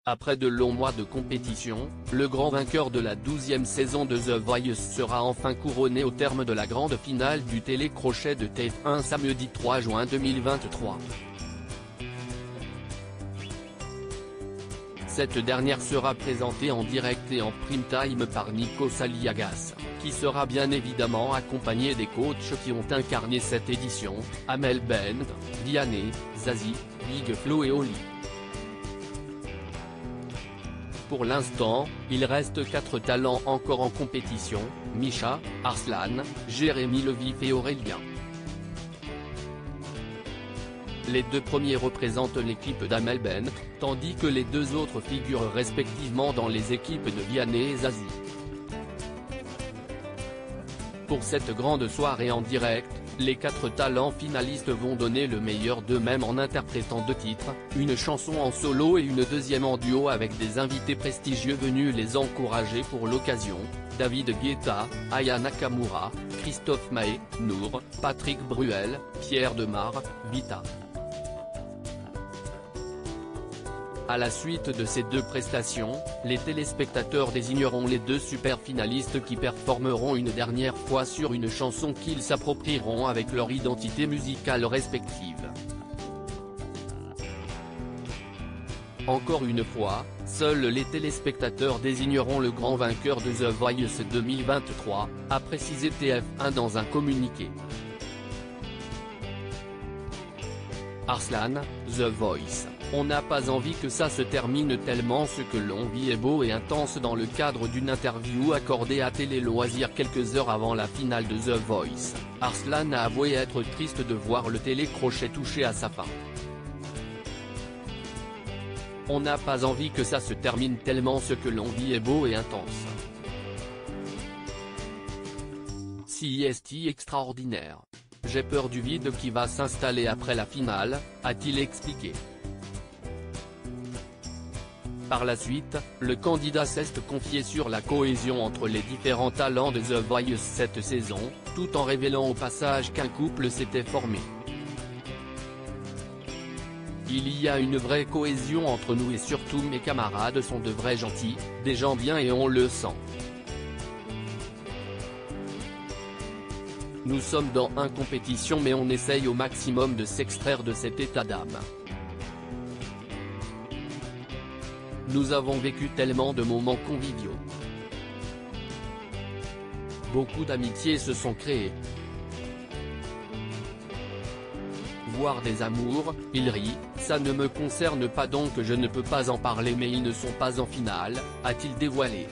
Après de longs mois de compétition, le grand vainqueur de la 12e saison de The Voice sera enfin couronné au terme de la grande finale du télécrochet de TF1 samedi 3 juin 2023. Cette dernière sera présentée en direct et en prime time par Nico Saliagas, qui sera bien évidemment accompagné des coachs qui ont incarné cette édition, Amel Bent, Vianney, Zazie, Big Flo et Oli. Pour l'instant, il reste 4 talents encore en compétition, Misha, Arslan, Jérémy Levif et Aurélien. Les 2 premiers représentent l'équipe d'Amel Bent, tandis que les 2 autres figurent respectivement dans les équipes de Vianney et Zazie. Pour cette grande soirée en direct, les 4 talents finalistes vont donner le meilleur d'eux-mêmes en interprétant 2 titres, une chanson en solo et une deuxième en duo avec des invités prestigieux venus les encourager pour l'occasion, David Guetta, Aya Nakamura, Christophe Maé, Nour, Patrick Bruel, Pierre Demar, Vita. À la suite de ces 2 prestations, les téléspectateurs désigneront les 2 super finalistes qui performeront une dernière fois sur une chanson qu'ils s'approprieront avec leur identité musicale respective. Encore une fois, seuls les téléspectateurs désigneront le grand vainqueur de The Voice 2023, a précisé TF1 dans un communiqué. Arslan, The Voice. On n'a pas envie que ça se termine tellement ce que l'on vit est beau et intense. Dans le cadre d'une interview accordée à Télé Loisirs quelques heures avant la finale de The Voice, Arslan a avoué être triste de voir le télécrochet toucher à sa fin. On n'a pas envie que ça se termine tellement ce que l'on vit est beau et intense. C'est extraordinaire. J'ai peur du vide qui va s'installer après la finale, a-t-il expliqué. Par la suite, le candidat s'est confié sur la cohésion entre les différents talents de The Voice cette saison, tout en révélant au passage qu'un couple s'était formé. Il y a une vraie cohésion entre nous et surtout mes camarades sont de vrais gentils, des gens bien et on le sent. Nous sommes dans une compétition mais on essaye au maximum de s'extraire de cet état d'âme. Nous avons vécu tellement de moments conviviaux. Beaucoup d'amitiés se sont créées. Voir des amours, il rit, ça ne me concerne pas donc je ne peux pas en parler mais ils ne sont pas en finale, a-t-il dévoilé.